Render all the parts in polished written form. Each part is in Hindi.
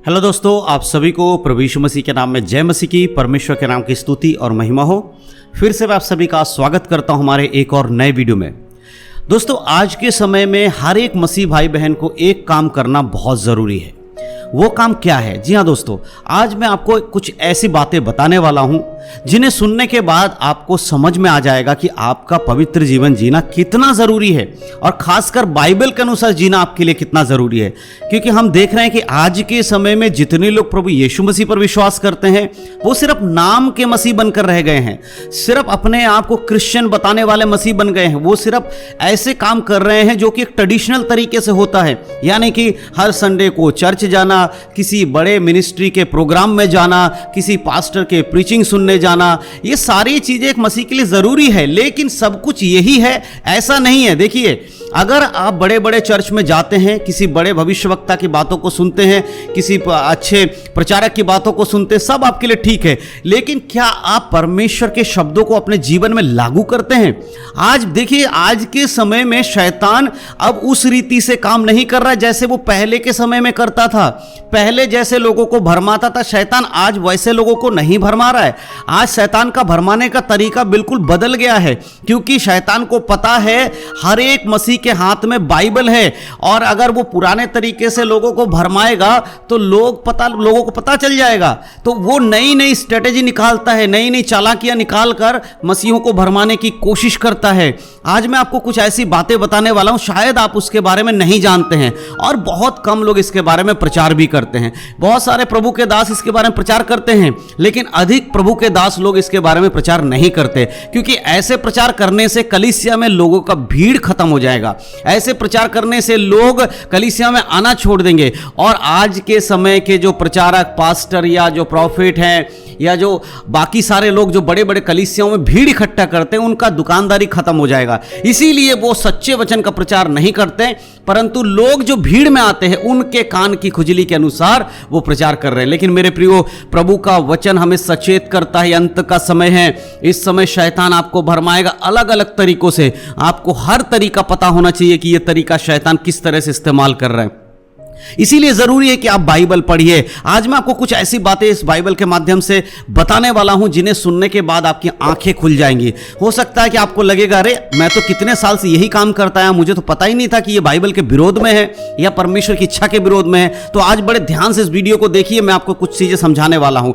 हेलो दोस्तों, आप सभी को प्रभु यीशु मसीह के नाम में जय मसीह की, परमेश्वर के नाम की स्तुति और महिमा हो। फिर से मैं आप सभी का स्वागत करता हूं हमारे एक और नए वीडियो में। दोस्तों, आज के समय में हर एक मसीह भाई बहन को एक काम करना बहुत ज़रूरी है। वो काम क्या है? जी हाँ दोस्तों, आज मैं आपको कुछ ऐसी बातें बताने वाला हूं जिन्हें सुनने के बाद आपको समझ में आ जाएगा कि आपका पवित्र जीवन जीना कितना ज़रूरी है और खासकर बाइबल के अनुसार जीना आपके लिए कितना ज़रूरी है। क्योंकि हम देख रहे हैं कि आज के समय में जितने लोग प्रभु यीशु मसीह पर विश्वास करते हैं वो सिर्फ नाम के मसीह बनकर रह गए हैं, सिर्फ अपने आप को क्रिश्चियन बताने वाले मसीह बन गए हैं। वो सिर्फ ऐसे काम कर रहे हैं जो कि एक ट्रेडिशनल तरीके से होता है, यानी कि हर संडे को चर्च जाना, किसी बड़े मिनिस्ट्री के प्रोग्राम में जाना, किसी पास्टर के प्रीचिंग सुनने जाना। ये सारी चीजें एक मसीह के लिए जरूरी है, लेकिन सब कुछ यही है ऐसा नहीं है। देखिए, अगर आप बड़े बड़े चर्च में जाते हैं, किसी बड़े भविष्यवक्ता की बातों को सुनते हैं, किसी अच्छे प्रचारक की बातों को सुनते हैं, सब आपके लिए ठीक है, लेकिन क्या आप परमेश्वर के शब्दों को अपने जीवन में लागू करते हैं? आज देखिए, आज के समय में शैतान अब उस रीति से काम नहीं कर रहा है जैसे वो पहले के समय में करता था। पहले जैसे लोगों को भरमाता था शैतान, आज वैसे लोगों को नहीं भरमा रहा है। आज शैतान का भरमाने का तरीका बिल्कुल बदल गया है, क्योंकि शैतान को पता है हर एक मसीह के हाथ में बाइबल है, और अगर वो पुराने तरीके से लोगों को भरमाएगा तो लोगों को पता चल जाएगा। तो वो नई नई स्ट्रेटेजी निकालता है, नई नई चालाकियां निकाल कर मसीहों को भरमाने की कोशिश करता है। आज मैं आपको कुछ ऐसी बातें बताने वाला हूं, शायद आप उसके बारे में नहीं जानते हैं, और बहुत कम लोग इसके बारे में प्रचार भी करते हैं। बहुत सारे प्रभु के दास इसके बारे में प्रचार करते हैं, लेकिन अधिक प्रभु के दास लोग इसके बारे में प्रचार नहीं करते, क्योंकि ऐसे प्रचार करने से कलीसिया में लोगों का भीड़ खत्म हो जाएगा। ऐसे प्रचार करने से लोग कलीसिया में आना छोड़ देंगे। और आज के समय के जो प्रचारक, पास्टर या जो प्रॉफिट हैं, या जो बाकी सारे लोग जो बड़े बड़े कलीसियाओं में भीड़ इकट्ठा करते हैं, उनका दुकानदारी खत्म हो जाएगा। इसीलिए वो सच्चे वचन का प्रचार नहीं करते, परंतु लोग जो भीड़ में आते हैं उनके कान की खुजली के अनुसार वो प्रचार कर रहे हैं। लेकिन मेरे प्रियो, प्रभु का वचन हमें सचेत करता है, अंत का समय है, इस समय शैतान आपको भरमाएगा अलग अलग तरीकों से। आपको हर तरीका पता होना चाहिए कि यह तरीका शैतान किस तरह से इस्तेमाल कर रहा है। इसीलिए जरूरी है कि आप बाइबल पढ़िए। आज मैं आपको कुछ ऐसी बातें इस बाइबल के माध्यम से बताने वाला हूं जिन्हें सुनने के बाद आपकी आंखें खुल जाएंगी। हो सकता है कि आपको लगेगा, अरे मैं तो कितने साल से यही काम करता है, मुझे तो पता ही नहीं था कि ये बाइबल के विरोध में है या परमेश्वर की इच्छा के विरोध में है। तो आज बड़े ध्यान से इस वीडियो को देखिए, मैं आपको कुछ चीजें समझाने वाला हूं।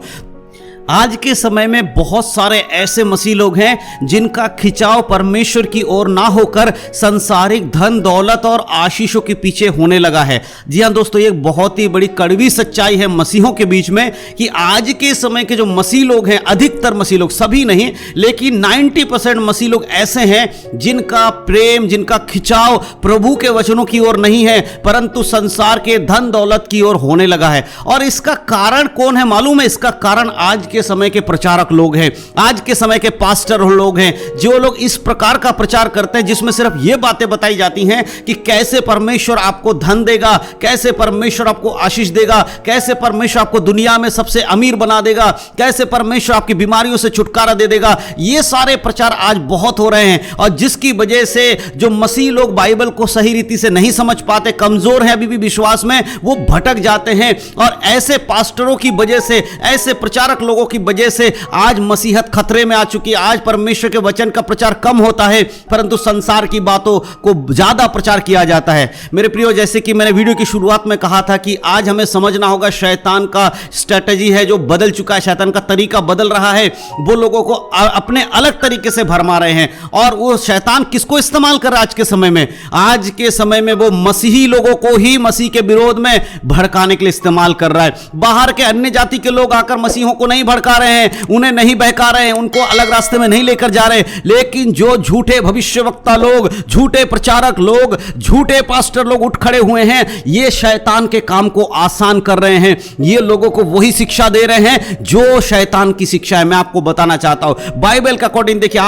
आज के समय में बहुत सारे ऐसे मसीह लोग हैं जिनका खिंचाव परमेश्वर की ओर ना होकर सांसारिक धन दौलत और आशीषों के पीछे होने लगा है। जी हाँ दोस्तों, ये एक बहुत ही बड़ी कड़वी सच्चाई है मसीहों के बीच में कि आज के समय के जो मसीह लोग हैं, अधिकतर मसीह लोग, सभी नहीं लेकिन 90% मसीह लोग ऐसे हैं जिनका प्रेम, जिनका खिंचाव प्रभु के वचनों की ओर नहीं है, परंतु संसार के धन दौलत की ओर होने लगा है। और इसका कारण कौन है मालूम है? इसका कारण आज के समय के प्रचारक लोग हैं, आज के समय के पास्टर लोग हैं, जो लोग इस प्रकार का प्रचार करते हैं जिसमें सिर्फ ये बातें बताई जाती हैं कि कैसे परमेश्वर आपको धन देगा, कैसे परमेश्वर आपको आशीष देगा, कैसे परमेश्वर आपको दुनिया में सबसे अमीर बना देगा, कैसे परमेश्वर आपकी बीमारियों से छुटकारा दे देगा। ये सारे प्रचार आज बहुत हो रहे हैं, और जिसकी वजह से जो मसीह लोग बाइबल को सही रीति से नहीं समझ पाते, कमजोर हैं अभी भी विश्वास में, वो भटक जाते हैं। और ऐसे पास्टरों की वजह से, ऐसे प्रचारक लोगों की वजह से आज मसीहत खतरे में आ चुकी है। आज परमेश्वर के वचन का प्रचार कम होता है, परंतु संसार की बातों को ज्यादा प्रचार किया जाता है। मेरे प्रियो, जैसे कि मैंने वीडियो की शुरुआत में कहा था कि आज हमें समझना होगा शैतान का स्ट्रेटेजी है जो बदल चुका है, शैतान का तरीका बदल रहा है। वो लोगों को अपने अलग तरीके से भरमा रहे हैं। और वो शैतान किसको इस्तेमाल कर रहा है आज के समय में? आज के समय में वो मसीही लोगों को ही मसीह के विरोध में भड़काने के लिए इस्तेमाल कर रहा है। बाहर के अन्य जाति के लोग आकर मसीहों को नहीं भड़का रहे हैं, उन्हें नहीं बहका रहे हैं, उनको अलग रास्ते में नहीं लेकर जा रहे, लेकिन जो झूठे भविष्यवक्ता लोग, झूठे प्रचारक लोग, झूठे पास्टर लोग उठ खड़े हुए हैं, ये शैतान के काम को आसान कर रहे हैं। ये लोगों को वही शिक्षा दे रहे हैं जो शैतान की शिक्षा है। मैं आपको बताना चाहता हूं बाइबल का अकॉर्डिंग, देखिए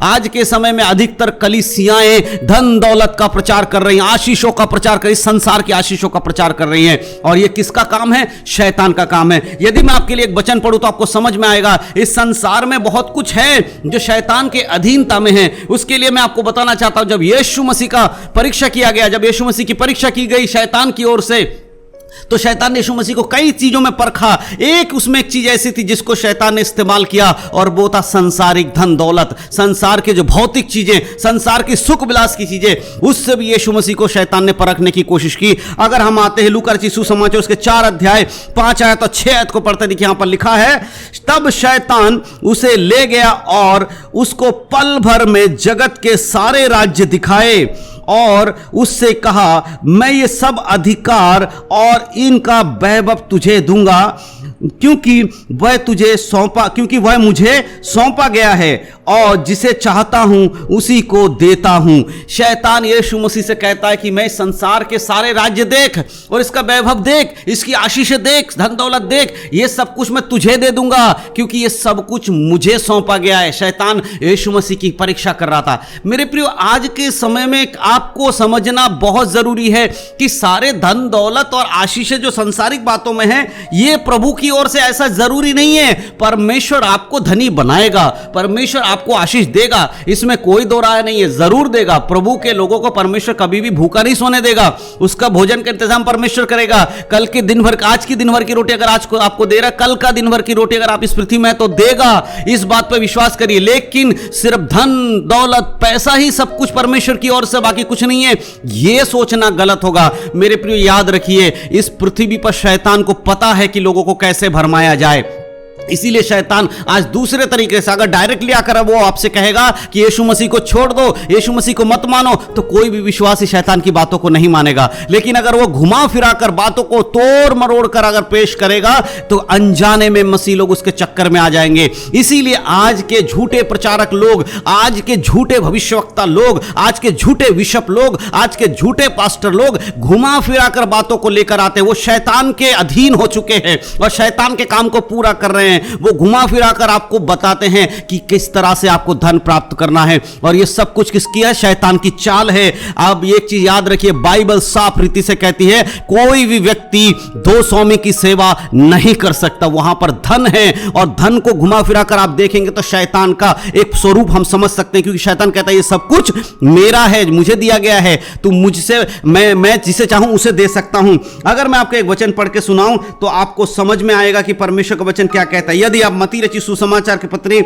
आज के समय में अधिकतर कलीसियाएं धन दौलत का प्रचार कर रही हैं, आशीषों का प्रचार कर रही, संसार की आशीषों का प्रचार कर रही हैं। और ये किसका काम है? शैतान का काम है। यदि मैं आपके लिए एक वचन पढ़ूं तो आपको समझ में आएगा, इस संसार में बहुत कुछ है जो शैतान के अधीनता में है। उसके लिए मैं आपको बताना चाहता हूं, जब यीशु मसीह का परीक्षा किया गया, जब यीशु मसीह की परीक्षा की गई शैतान की ओर से, तो शैतान ने यीशु मसीह को कई चीजों में परखा। एक उसमें एक चीज ऐसी थी जिसको शैतान ने इस्तेमाल किया, और वो था संसारिक धन दौलत, संसार के जो भौतिक चीजें, संसार की सुख विलास की चीजें, उससे भी यीशु मसीह को शैतान ने परखने की कोशिश की। अगर हम आते हैं लूका रचित सुसमाचार उसके 4 अध्याय 5 आयत और 6 आयत को पढ़ते, देखिए यहां पर लिखा है, तब शैतान उसे ले गया और उसको पल भर में जगत के सारे राज्य दिखाए और उससे कहा, मैं ये सब अधिकार और इनका वैभव तुझे दूंगा, क्योंकि वह मुझे सौंपा गया है, और जिसे चाहता हूं उसी को देता हूं। शैतान यीशु मसीह से कहता है कि मैं संसार के सारे राज्य देख और इसका वैभव देख, इसकी आशीष देख, धन दौलत देख, ये सब कुछ मैं तुझे दे दूंगा, क्योंकि ये सब कुछ मुझे सौंपा गया है। शैतान यीशु मसीह की परीक्षा कर रहा था। मेरे प्रियो, आज के समय में आपको समझना बहुत जरूरी है कि सारे धन दौलत और आशीष जो सांसारिक बातों में है, ये प्रभु की ओर से ऐसा जरूरी नहीं है। परमेश्वर आपको धनी बनाएगा, परमेश्वर आपको आशीष देगा, इसमें कोई दो राय नहीं है, जरूर देगा। प्रभु के लोगों को परमेश्वर कभी भी भूखा नहीं सोने देगा, उसका भोजन का इंतजाम परमेश्वर करेगा। कल के दिन भर, आज की दिन भर की रोटी अगर आज को आपको दे रहा है, कल का दिन भर की रोटी अगर आप इस पृथ्वी में तो देगा, इस बात पर विश्वास करिए। लेकिन सिर्फ धन दौलत पैसा ही सब कुछ परमेश्वर की ओर से, बाकी कुछ नहीं है, यह सोचना गलत होगा। मेरे प्रिय, याद रखिए, इस पृथ्वी पर शैतान को पता है कि लोगों को कैसे भरमाया जाए। इसीलिए शैतान आज दूसरे तरीके से, अगर डायरेक्टली आकर वो आपसे कहेगा कि यीशु मसीह को छोड़ दो, यीशु मसीह को मत मानो, तो कोई भी विश्वासी शैतान की बातों को नहीं मानेगा। लेकिन अगर वो घुमा फिराकर बातों को तोड़ मरोड़ कर अगर पेश करेगा, तो अनजाने में मसीह लोग उसके चक्कर में आ जाएंगे। इसीलिए आज के झूठे प्रचारक लोग, आज के झूठे भविष्यवक्ता लोग, आज के झूठे बिशप लोग, आज के झूठे पास्टर लोग घुमा फिराकर बातों को लेकर आते हैं। वो शैतान के अधीन हो चुके हैं और शैतान के काम को पूरा कर रहे हैं। वो घुमा फिराकर आपको बताते हैं कि किस तरह से आपको धन प्राप्त करना है, और ये सब कुछ किसकी है? शैतान की चाल है। अब एक चीज याद रखिए, बाइबल साफ रीति से कहती है, कोई भी व्यक्ति दो स्वामी की सेवा नहीं कर सकता। वहां पर धन है, और धन को घुमा फिराकर आप देखेंगे तो शैतान का एक स्वरूप हम समझ सकते हैं, क्योंकि शैतान कहता है ये सब कुछ मेरा है, मुझे दिया गया है, तू मुझसे, मैं जिसे चाहूं उसे दे सकता हूं। अगर मैं आपको एक वचन पढ़ के सुनाऊं तो आपको समझ में आएगा कि परमेश्वर का वचन क्या कहता है। यदि आप मत्ती रचित सुसमाचार के पत्री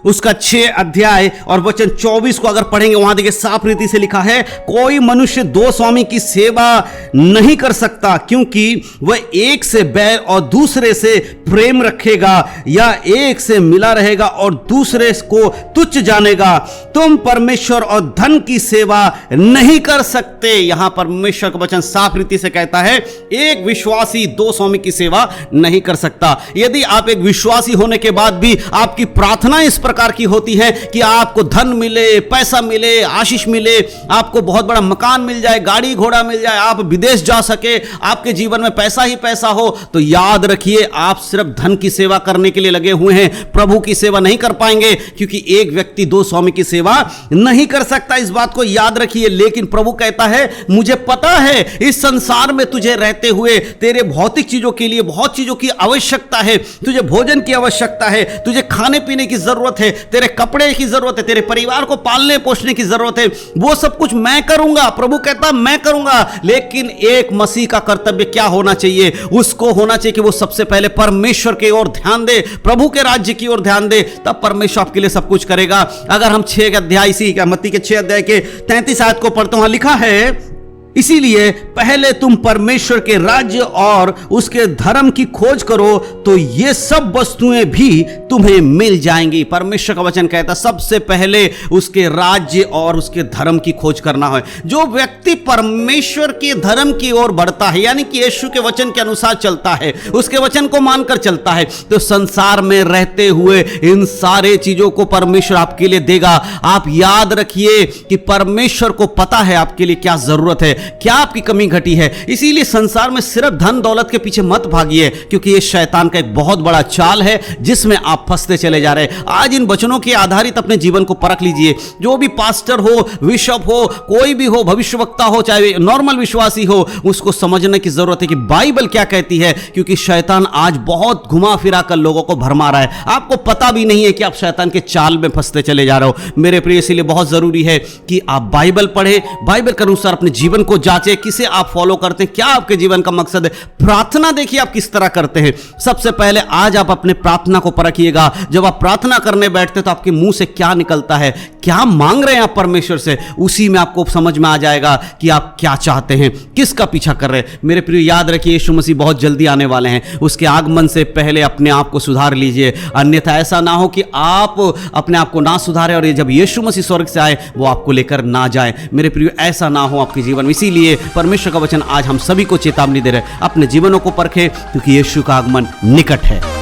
उसका 6 अध्याय और वचन 24 को अगर पढ़ेंगे, वहां देखिए साफ रीति से लिखा है, कोई मनुष्य दो स्वामी की सेवा नहीं कर सकता, क्योंकि वह एक से बैर और दूसरे से प्रेम रखेगा, या एक से मिला रहेगा और दूसरे को तुच्छ जानेगा। तुम परमेश्वर और धन की सेवा नहीं कर सकते। यहां परमेश्वर का वचन साफ रीति से कहता है, एक विश्वासी दो स्वामी की सेवा नहीं कर सकता। यदि आप एक विश्वासी होने के बाद भी आपकी प्रार्थना इस प्रकार की होती है कि आपको धन मिले, पैसा मिले, आशीष मिले, आपको बहुत बड़ा मकान मिल जाए, गाड़ी घोड़ा मिल जाए, आप विदेश जा सके, आपके जीवन में पैसा ही पैसा हो, तो याद रखिए आप सिर्फ धन की सेवा करने के लिए लगे हुए हैं, प्रभु की सेवा नहीं कर पाएंगे, क्योंकि एक व्यक्ति दो स्वामी की सेवा नहीं कर सकता। इस बात को याद रखिए। लेकिन प्रभु कहता है, मुझे पता है इस संसार में तुझे रहते हुए तेरे भौतिक चीजों के लिए बहुत चीजों की आवश्यकता है, तुझे भोजन की आवश्यकता है, तुझे खाने पीने की जरूरत है, तेरे कपड़े की जरूरत है, तेरे परिवार को पालने पोषने की जरूरत है, वो सब कुछ मैं करूंगा। प्रभु कहता मैं करूंगा। लेकिन एक मसीह का कर्तव्य क्या होना चाहिए? उसको होना चाहिए कि वो सबसे पहले परमेश्वर की ओर ध्यान दे, प्रभु के राज्य की ओर ध्यान दे, तब परमेश्वर आपके लिए सब कुछ करेगा। अगर हम 6 अध्याय, इसी का मत्ती के 6 अध्याय के 33 आयत को पढ़ते, वहां लिखा है, इसीलिए पहले तुम परमेश्वर के राज्य और उसके धर्म की खोज करो, तो ये सब वस्तुएं भी तुम्हें मिल जाएंगी। परमेश्वर का वचन कहता है सबसे पहले उसके राज्य और उसके धर्म की खोज करना है। जो व्यक्ति परमेश्वर के धर्म की ओर बढ़ता है, यानी कि यीशु के वचन के अनुसार चलता है, उसके वचन को मानकर चलता है, तो संसार में रहते हुए इन सारे चीजों को परमेश्वर आपके लिए देगा। आप याद रखिए कि परमेश्वर को पता है आपके लिए क्या जरूरत है, क्या आपकी कमी घटी है। इसीलिए संसार में सिर्फ धन दौलत के पीछे मत भागिए, क्योंकि यह शैतान का एक बहुत बड़ा चाल है जिसमें आप फंसते चले जा रहे हैं। आज इन वचनों के आधारित अपने जीवन को परख लीजिए। जो भी पास्टर हो, बिशप हो, कोई भी हो, भविष्यवक्ता हो, चाहे नॉर्मल विश्वासी हो, उसको समझने की जरूरत है कि बाइबल क्या कहती है, क्योंकि शैतान आज बहुत घुमा फिरा कर लोगों को भरमा रहा है। आपको पता भी नहीं है कि आप शैतान के चाल में फंसते चले जा रहे हो। मेरे प्रिय, इसीलिए बहुत जरूरी है कि आप बाइबल पढ़े, बाइबल के अनुसार अपने जीवन को को जांचे, किसे आप फॉलो करते हैं, क्या आपके जीवन का मकसद है। प्रार्थना देखिए आप किस तरह करते हैं। सबसे पहले आज आप अपने प्रार्थना को परखिएगा। जब आप प्रार्थना करने बैठते तो आपके मुंह से क्या निकलता है, क्या मांग रहे हैं आप परमेश्वर से, उसी में आपको समझ में आ जाएगा कि आप क्या चाहते हैं, किसका पीछा कर रहे हैं। मेरे प्रिय याद रखिए, यीशु मसीह बहुत जल्दी आने वाले हैं। उसके आगमन से पहले अपने आप को सुधार लीजिए, अन्यथा ऐसा ना हो कि आप अपने आप को ना सुधारें और ये जब यीशु मसीह स्वर्ग से आए वो आपको लेकर ना जाए। मेरे प्रिय ऐसा ना हो आपके जीवन में। इसीलिए परमेश्वर का वचन आज हम सभी को चेतावनी दे रहे हैं, अपने जीवनों को परखें क्योंकि यीशु का आगमन निकट है।